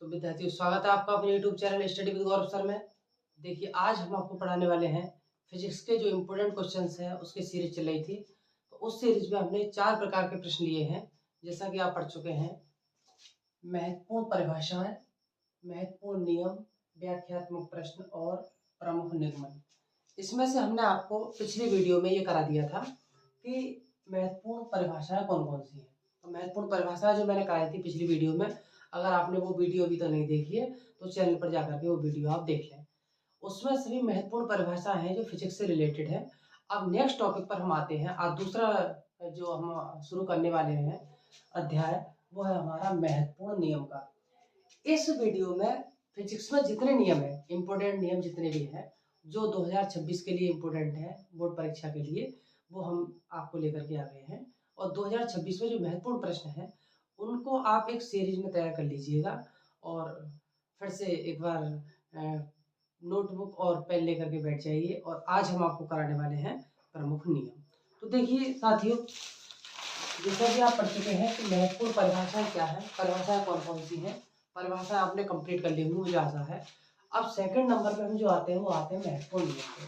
तो विद्यार्थियों, स्वागत है आपका अपने YouTube channel study with Gaurav sir में। देखिए, आज हम आपको पढ़ाने वाले हैं फिजिक्स के जो इम्पोर्टेंट क्वेश्चंस हैं, उसकी सीरीज चल रही थी। तो उस सीरीज में हमने 4 प्रकार के प्रश्न लिए हैं, जैसा कि आप पढ़ चुके हैं। महत्वपूर्ण परिभाषाएं, महत्वपूर्ण नियम, व्याख्यात्मक प्रश्न और प्रमुख निगमन। इसमें से हमने आपको पिछली वीडियो में ये करा दिया था कि महत्वपूर्ण परिभाषाएं कौन कौन सी हैं। तो महत्वपूर्ण परिभाषाएं जो मैंने कराई थी पिछली वीडियो में, अगर आपने वो वीडियो अभी तो नहीं देखी है तो चैनल पर जाकर के वो वीडियो आप देख लें। उसमें सभी महत्वपूर्ण परिभाषाएं हैं जो फिजिक्स से रिलेटेड है। अब नेक्स्ट टॉपिक पर हम आते हैं। आज दूसरा जो हम शुरू करने वाले हैं अध्याय, वो है हमारा महत्वपूर्ण नियम का। इस वीडियो में फिजिक्स में जितने नियम है, इम्पोर्टेंट नियम जितने भी हैं, जो 2026 के लिए इम्पोर्टेंट है बोर्ड परीक्षा के लिए, वो हम आपको लेकर के आ गए हैं। और 2026 में जो महत्वपूर्ण प्रश्न हैं उनको आप एक सीरीज में तैयार कर लीजिएगा। और फिर से एक बार नोटबुक और पेन लेकर के बैठ जाइए। और आज हम आपको कराने वाले हैं प्रमुख नियम। तो देखिए साथियों, जैसा कि आप पढ़ चुके हैं कि महत्वपूर्ण परिभाषाएं क्या है, परिभाषाएं कौन कौन सी हैं, परिभाषा आपने कंप्लीट कर ली होंगी, मुझे आशा है। अब सेकंड नंबर पे हम जो आते हैं वो आते हैं महत्वपूर्ण नियम पे।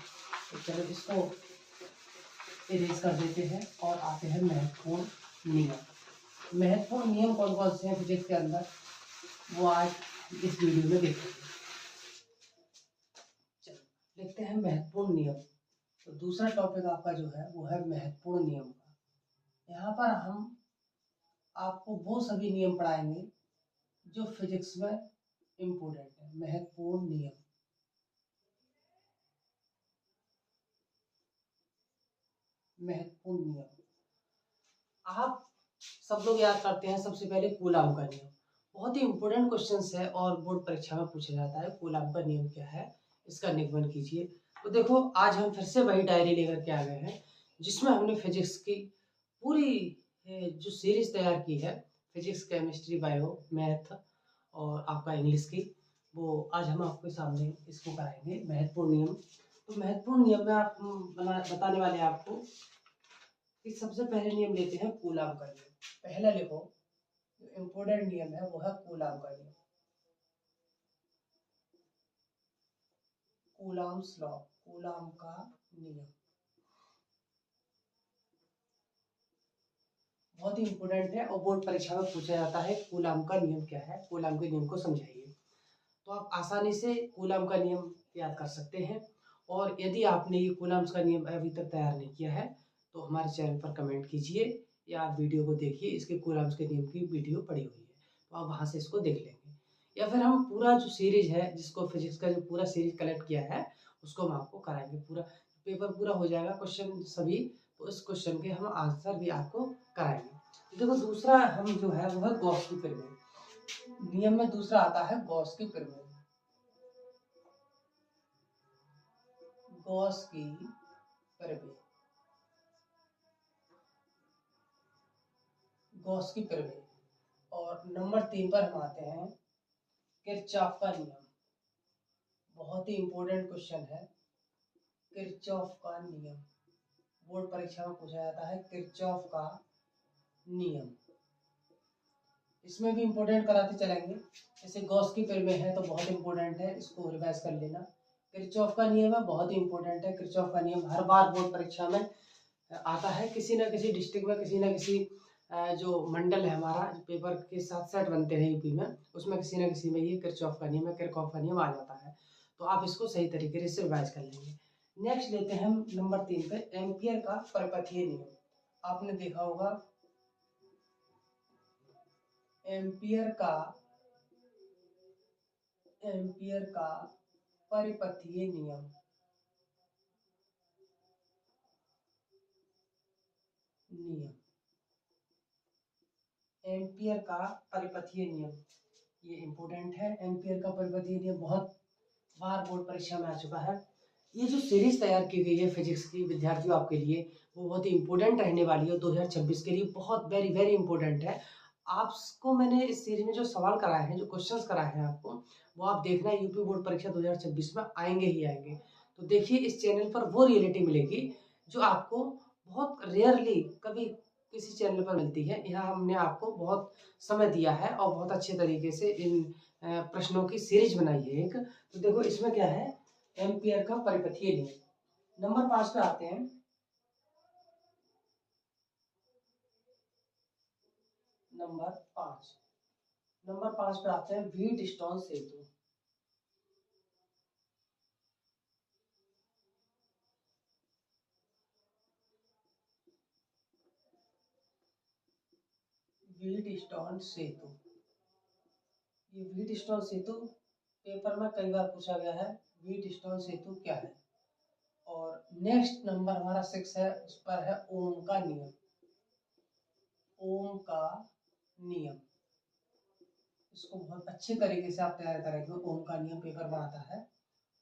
तो चलो इसको इरेज कर देते हैं और आते हैं महत्वपूर्ण नियम। महत्वपूर्ण नियम कौन कौन से हैं फिजिक्स के अंदर, वो आज इस वीडियो में देखेंगे। चलो लिखते हैं महत्वपूर्ण नियम। तो दूसरा टॉपिक आपका जो है वो है महत्वपूर्ण नियम का। यहाँ पर हम आपको वो सभी नियम पढ़ाएंगे जो फिजिक्स में इम्पोर्टेंट है। महत्वपूर्ण नियम, महत्वपूर्ण नियम। आप सब लोग याद करते हैं सबसे पहले कूलाम का नियम। बहुत ही इंपॉर्टेंट क्वेश्चन है और बोर्ड परीक्षा में पूछा जाता है। कूलाम का नियम क्या है, इसका निगमन कीजिए। तो देखो, आज हम फिर से वही डायरी लेकर के आ गए हैं जिसमें हमने फिजिक्स की पूरी जो सीरीज तैयार की है, फिजिक्स, केमिस्ट्री, बायो, मैथ और आपका इंग्लिश की, वो आज हम आपके सामने इसको कराएंगे महत्वपूर्ण नियम। तो महत्वपूर्ण नियम में आप बताने वाले हैं आपको कि सबसे पहले नियम लेते हैं कूलाम का नियम। पहला लिखो, जो इम्पोर्टेंट नियम है वो है कूलाम का नियम, कूलाम्स लॉ, कूलाम का नियम। बहुत ही इंपॉर्टेंट है और बोर्ड परीक्षा में पूछा जाता है कूलाम का नियम क्या है, कूलाम के नियम को समझाइए। तो आप आसानी से कूलाम का नियम याद कर सकते हैं। और यदि आपने ये कूलाम्स का नियम अभी तक तैयार नहीं किया है तो हमारे चैनल पर कमेंट कीजिए या आप वीडियो को देखिए। इसके कूलाम्स के नियम की वीडियो पड़ी हुई है, तो आप वहाँ से इसको देख लेंगे। या फिर हम पूरा जो सीरीज है, जिसको फिजिक्स का जो पूरा सीरीज कलेक्ट किया है, उसको हम आपको कराएंगे। पूरा पेपर पूरा हो जाएगा, क्वेश्चन सभी, तो इस क्वेश्चन के हम आंसर भी आपको कराएंगे। देखो, दूसरा हम जो है वो है गॉस की पिरामिड। नियम में दूसरा आता है गॉस की पिरामिड। गॉस की पिरामिड, गॉस की पिरामिड। और नंबर 3 पर हम आते हैं किरचॉफ का नियम। बहुत ही इंपॉर्टेंट क्वेश्चन है किरचॉफ का नियम। बोर्ड परीक्षा में पूछा जाता है किरचॉफ का नियम। इसमें भी इंपॉर्टेंट कराते चलेंगे। जैसे गॉस की पिरामिड है तो बहुत इंपॉर्टेंट है, इसको रिवाइज कर लेना। किरचॉफ का नियम है, बहुत ही इंपॉर्टेंट है। किरचॉफ का नियम हर बार बोर्ड परीक्षा में आता है। किसी न किसी डिस्ट्रिक्ट में, किसी न किसी जो मंडल है हमारा, पेपर के 7 सेट बनते हैं यूपी में, उसमें किसी न किसी में ये किरचॉफ का नियम है, किरचॉफ का नियम आ जाता है। तो आप इसको सही तरीके से रिवाइज कर लेंगे। नेक्स्ट लेते हैं हम नंबर 3 पे एम्पियर का परिपथीय नियम। आपने देखा होगा एम्पियर का परिपथीय नियम। एम्पियर का परिपथीय नियम, ये इंपॉर्टेंट है। एम्पियर का परिपथीय नियम बहुत बार बोर्ड परीक्षा में आ चुका है। ये जो सीरीज तैयार की गई है फिजिक्स की विद्यार्थियों आपके लिए, वो बहुत ही इंपॉर्टेंट रहने वाली है 2026 के लिए। बहुत वेरी वेरी इंपॉर्टेंट है। आपको मैंने इस सीरीज में जो सवाल कराए हैं, जो क्वेश्चंस कराए हैं आपको, वो आप देखना, यूपी बोर्ड परीक्षा 2026 में आएंगे ही आएंगे। तो देखिए, इस चैनल पर वो रियलिटी मिलेगी जो आपको बहुत रेयरली कभी किसी चैनल पर मिलती है। यहाँ हमने आपको बहुत समय दिया है और बहुत अच्छे तरीके से इन प्रश्नों की सीरीज बनाई है एक। तो देखो इसमें क्या है, एम्पियर का परिपथीय नियम। नंबर 5 पे आते हैं। नंबर 5 पे आते हैं व्हीटस्टोन सेतु। व्हीटस्टोन सेतु, ये व्हीटस्टोन सेतु पेपर में कई बार पूछा गया है। व्हीटस्टोन सेतु क्या है? और नेक्स्ट नंबर हमारा 6 है, उस पर है ओम का नियम। ओम का नियम, इसको बहुत अच्छे तरीके से आप तैयार करेंगे। ओम का नियम पेपर में आता है।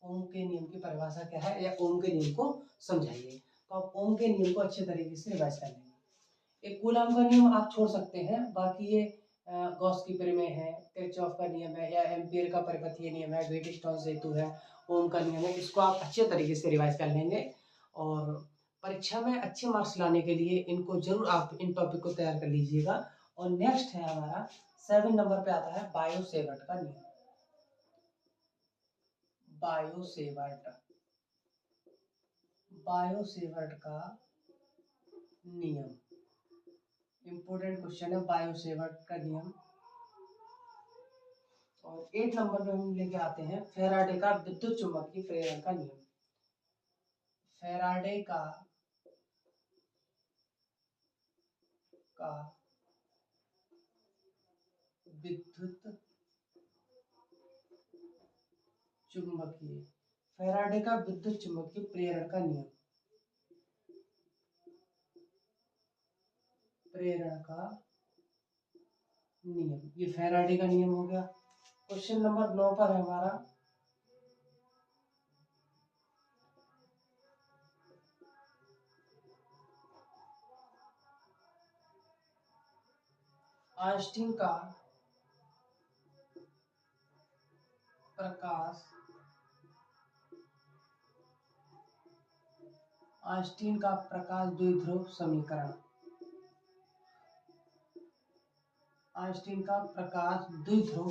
ओम के नियम की परिभाषा क्या है, या ओम के नियम को समझाइए। तो आप ओम के नियम को अच्छे तरीके से रिवाइज कर लेंगे। एक कूलम का नियम आप छोड़ सकते हैं, बाकी ये गॉस की प्रमेय है, किरचॉफ का नियम है, या एम्पियर का परिपथीय नियम है, व्हीटस्टोन सेतु है, ओम का नियम है। इसको आप अच्छे तरीके से रिवाइज कर लेंगे और परीक्षा में अच्छे मार्क्स लाने के लिए इनको जरूर आप इन टॉपिक को तैयार कर लीजिएगा। और नेक्स्ट है हमारा 7 नंबर पे आता है बायोसेवर्ट का नियम। बायोसेवर्ट का नियम इंपॉर्टेंट क्वेश्चन है, बायोसेवर्ट का नियम। और 8 नंबर पे हम लेके आते हैं फैराडे का विद्युत चुम्बकीय प्रेरण का नियम। फैराडे का विद्युत चुम्बकीय, फैराडे का विद्युत चुम्बकीय प्रेरण का नियम। प्रेरण का नियम, ये फैराडे का नियम हो गया। क्वेश्चन नंबर 9 पर है हमारा आइंस्टीन का प्रकाश द्विध्रुव समीकरण। आइंस्टीन का प्रकाश द्विध्रुव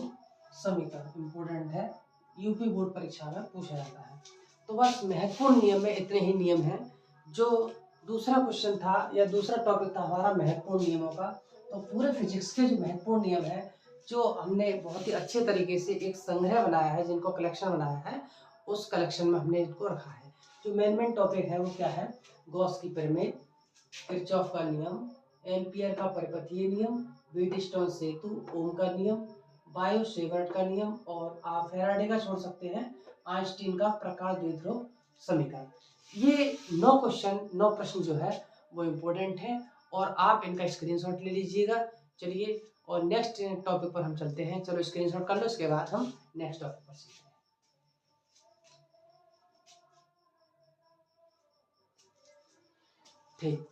समीकरण इंपोर्टेंट है, यूपी बोर्ड परीक्षा में पूछा जाता है। तो बस महत्वपूर्ण नियम में इतने ही नियम हैं। जो दूसरा क्वेश्चन था या दूसरा टॉपिक था हमारा महत्वपूर्ण नियमों का, तो पूरे फिजिक्स के जो महत्वपूर्ण नियम है, जो हमने बहुत ही अच्छे तरीके से एक संग्रह बनाया है, जिनको कलेक्शन बनाया है, उस कलेक्शन में हमने इनको रखा है। जो मेन टॉपिक है वो क्या है, गॉस की प्रमेय, किरचॉफ का नियम, एम्पियर का परिपथीय नियम, व्हीटस्टोन सेतु, ओम का नियम, बायोसेवर्ट का नियम, और आप फैराडे का छोड़ सकते हैं, आइंस्टीन का प्रकाश द्विध्रुव समीकरण। ये 9 प्रश्न जो है वो इम्पोर्टेंट है और आप इनका स्क्रीनशॉट ले लीजिएगा। चलिए, और नेक्स्ट टॉपिक पर हम चलते हैं। चलो स्क्रीनशॉट कर लो, इसके बाद हम नेक्स्ट टॉपिक पर सीखते हैं। ठीक,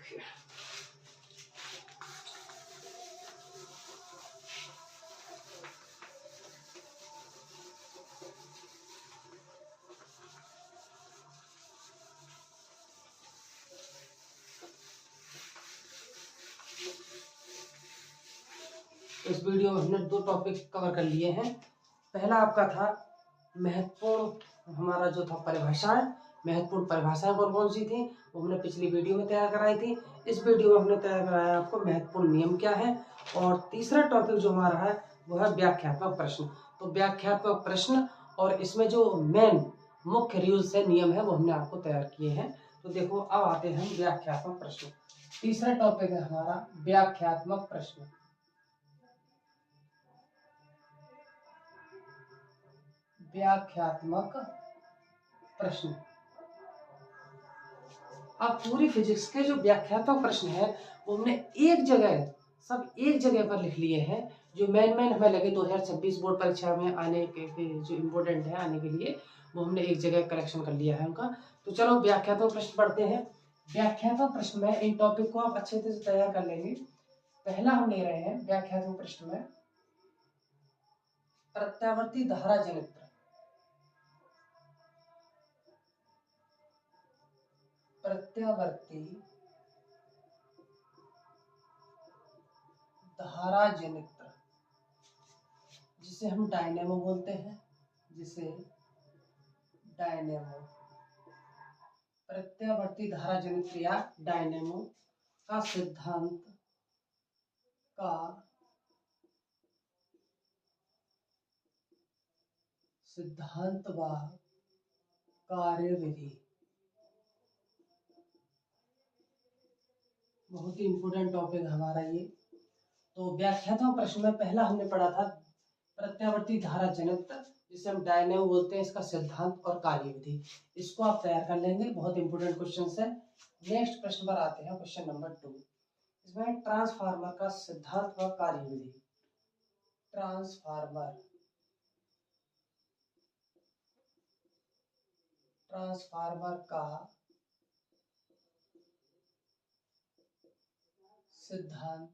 इस वीडियो में हमने 2 टॉपिक कवर कर लिए हैं। पहला आपका था महत्वपूर्ण, हमारा जो था परिभाषाएं, महत्वपूर्ण परिभाषाएं कौन कौन सी थी, वो हमने पिछली वीडियो में तैयार कराई थी। इस वीडियो में हमने तैयार कराया आपको महत्वपूर्ण नियम क्या है। और तीसरा टॉपिक जो हमारा है वो है व्याख्यात्मक प्रश्न। तो व्याख्यात्मक प्रश्न और इसमें जो मेन मुख्य रूल्स है, नियम है, वो हमने आपको तैयार किए हैं। तो देखो, अब आते हैं हम व्याख्यात्मक प्रश्न। तीसरा टॉपिक है हमारा व्याख्यात्मक प्रश्न। व्याख्यात्मक प्रश्न। अब पूरी फिजिक्स के जो व्याख्यात्मक प्रश्न है वो हमने एक जगह, सब एक जगह पर लिख लिए हैं। जो मेन हमें लगे 2026 बोर्ड परीक्षा में आने के जो इम्पोर्टेंट है आने के लिए, वो हमने एक जगह कलेक्शन कर लिया है उनका। तो चलो व्याख्यात्मक प्रश्न पढ़ते हैं। व्याख्यात्मक प्रश्न में इन टॉपिक को आप अच्छे से तैयार कर लेंगे। पहला हम ले रहे हैं व्याख्यात्मक प्रश्न में प्रत्यावर्ती धारा जनित्र। प्रत्यावर्ती धारा जनित्र, जिसे हम डायनेमो बोलते हैं, जिसे डायनेमो, प्रत्यावर्ती धारा जनित्र या डायनेमो का सिद्धांत व कार्यविधि। बहुत ही इंपोर्टेंट टॉपिक हमारा ये। तो व्याख्यात्मक प्रश्न में पहला हमने पढ़ा था प्रत्यावर्ती धारा जनित्र, जिसे हम डायनेमो बोलते हैं, इसका सिद्धांत और कार्यविधि। इसको आप तैयार कर लेंगे, बहुत इंपोर्टेंट क्वेश्चन है। नेक्स्ट प्रश्न पर आते हैं, क्वेश्चन नंबर 2। इसमें ट्रांसफार्मर का सिद्धांत व कार्यविधि। ट्रांसफार्मर का सिद्धांत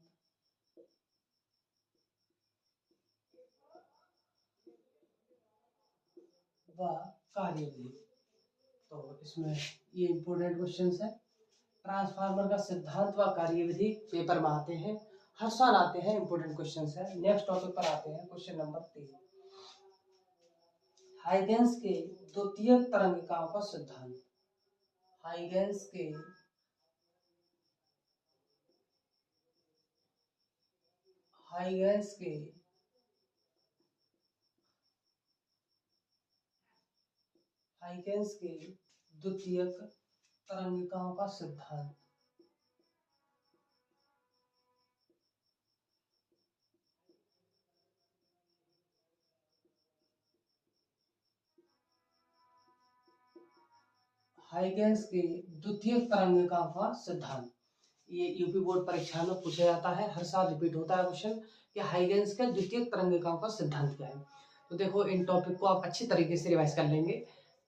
व कार्यविधि। तो इसमें ये इंपोर्टेंट क्वेश्चंस है। ट्रांसफार्मर का सिद्धांत व कार्यविधि पेपर में आते हैं, हर साल आते हैं, इंपोर्टेंट क्वेश्चंस है। नेक्स्ट टॉपिक पर आते हैं, क्वेश्चन नंबर 3। हाइगेंस के द्वितीयक तरंगिकाओं का सिद्धांत। हाइगेंस के द्वितीयक तरंगिकाओं का सिद्धांत। हाइगेंस के द्वितीयक तरंगिकाओं का सिद्धांत, ये यूपी बोर्ड परीक्षा में पूछा जाता है, हर साल रिपीट होता है क्वेश्चन कि हाइगेंस के द्वितीयक तरंगिकाओं का सिद्धांत क्या है। तो देखो, इन टॉपिक को आप अच्छी तरीके से रिवाइज कर लेंगे।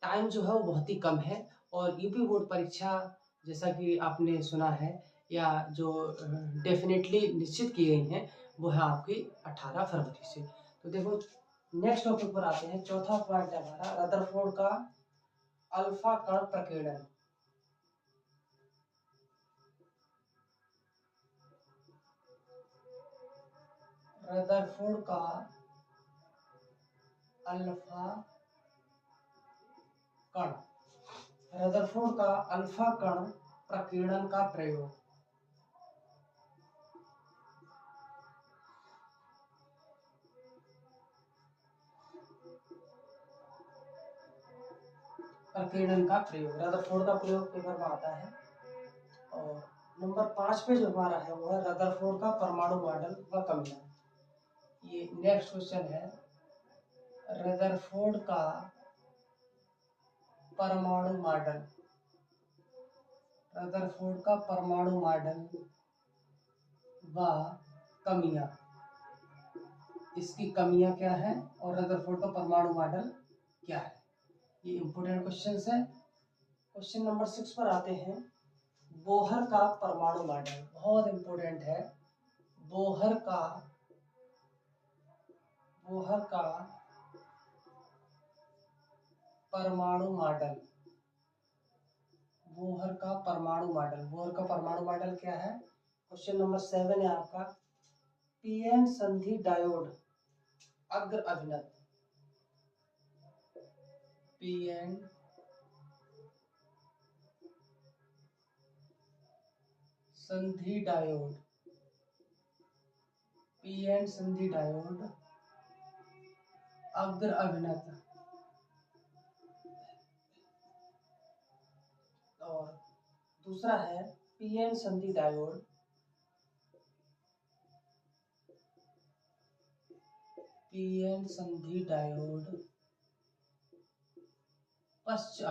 टाइम जो है वो बहुत ही कम है, और यूपी बोर्ड परीक्षा जैसा कि आपने सुना है, या जो डेफिनेटली निश्चित की गई हैं, वो है आपकी 18 फरवरी से। तो देखो, नेक्स्ट टॉपिक पर आते हैं। चौथा पॉइंट है हमारा रदरफोर्ड का अल्फा कण प्रकीर्णन। रदरफोर्ड का अल्फा कण, रदरफोर्ड का अल्फा कण प्रकीर्णन का प्रयोग। प्रकीर्णन का प्रयोग, रदरफोर्ड का प्रयोग पेपर में आता है। और नंबर 5 पे जो हमारा है वो है रदरफोर्ड का परमाणु मॉडल व कमियां। ये नेक्स्ट क्वेश्चन है, रदरफोर्ड का परमाणु मॉडल, रदरफोर्ड का परमाणु मॉडल व कमियां, इसकी कमियां क्या है और रदरफोर्ड का परमाणु मॉडल क्या है, ये इंपोर्टेंट क्वेश्चंस है। क्वेश्चन नंबर 6 पर आते हैं। बोहर का परमाणु मॉडल, बहुत इंपोर्टेंट है। बोहर का परमाणु मॉडल, बोहर का परमाणु मॉडल क्या है। क्वेश्चन नंबर 7 है आपका, पीएन संधि डायोड अग्र अभिनत, पीएन संधि डायोड, पीएन संधि डायोड अग्र अभिनत। और दूसरा है पीएन संधि डायोड पश्च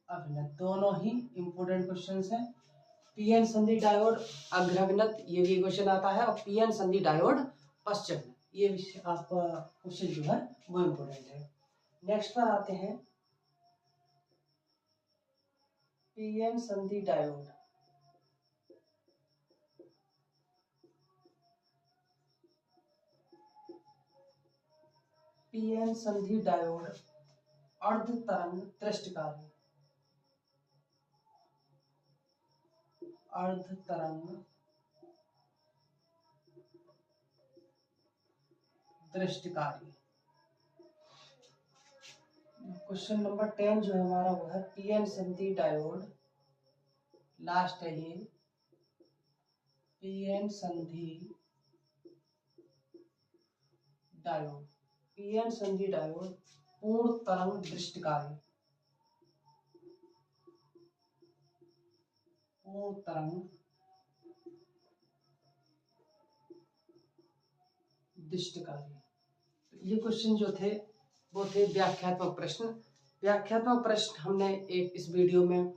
अभिनत, दोनों ही इंपोर्टेंट क्वेश्चंस हैं। पीएन संधि डायोड अग्र अभिनत, ये भी क्वेश्चन आता है, और पीएन संधि डायोड पश्च अभिनत, ये आपका क्वेश्चन जो है वो इंपोर्टेंट है। नेक्स्ट पर आते हैं, पीएन संधि डायोड अर्ध तरंग दृष्टिकारी, अर्ध तरंग दृष्टिकारी। क्वेश्चन नंबर 10 जो है हमारा वो है पीएन संधि डायोड, लास्ट है ये, पीएन संधि डायोड, पीएन संधि डायोड पूर्ण तरंग दृष्टिकारी, पूर्ण तरंग दृष्टिकारी। ये क्वेश्चन जो थे वो थे व्याख्यात्मक प्रश्न। व्याख्यात्मक प्रश्न हमने एक इस वीडियो में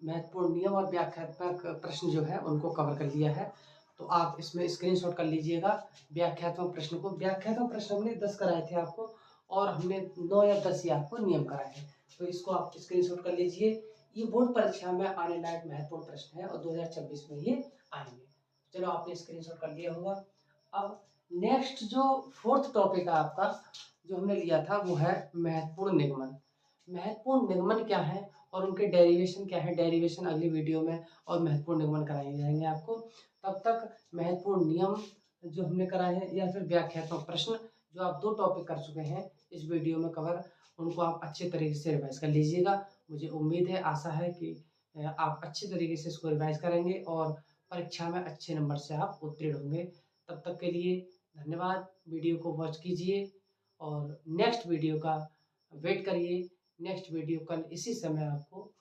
महत्वपूर्ण नियम और व्याख्यात्मक प्रश्न जो है उनको कवर कर लिया है, तो आप इसमें स्क्रीनशॉट कर लीजिएगा व्याख्यात्मक प्रश्न को। व्याख्यात्मक प्रश्न हमने 10 कराए थे आपको, और हमने 9 या 10 ही आपको नियम कराए हैं, तो इसको आप स्क्रीनशॉट कर लीजिए। ये बोर्ड परीक्षा में आने लायक महत्वपूर्ण प्रश्न है और 2026 में ये आएंगे। चलो आपने स्क्रीनशॉट कर लिया होगा। अब नेक्स्ट जो 4th टॉपिक है आपका जो हमने लिया था वो है महत्वपूर्ण निगमन। महत्वपूर्ण निगमन क्या है और उनके डेरिवेशन क्या है, डेरिवेशन अगली वीडियो में और महत्वपूर्ण निगमन कराए जाएंगे आपको। तब तक महत्वपूर्ण नियम जो हमने कराए हैं या फिर व्याख्यात्मक प्रश्न जो आप 2 टॉपिक कर चुके हैं इस वीडियो में कवर, उनको आप अच्छे तरीके से रिवाइज कर लीजिएगा। मुझे उम्मीद है, आशा है कि आप अच्छे तरीके से इसको रिवाइज करेंगे और परीक्षा में अच्छे नंबर से आप उत्तीर्ण होंगे। तब तक के लिए धन्यवाद। वीडियो को वॉच कीजिए और नेक्स्ट वीडियो का वेट करिए। नेक्स्ट वीडियो कल इसी समय आपको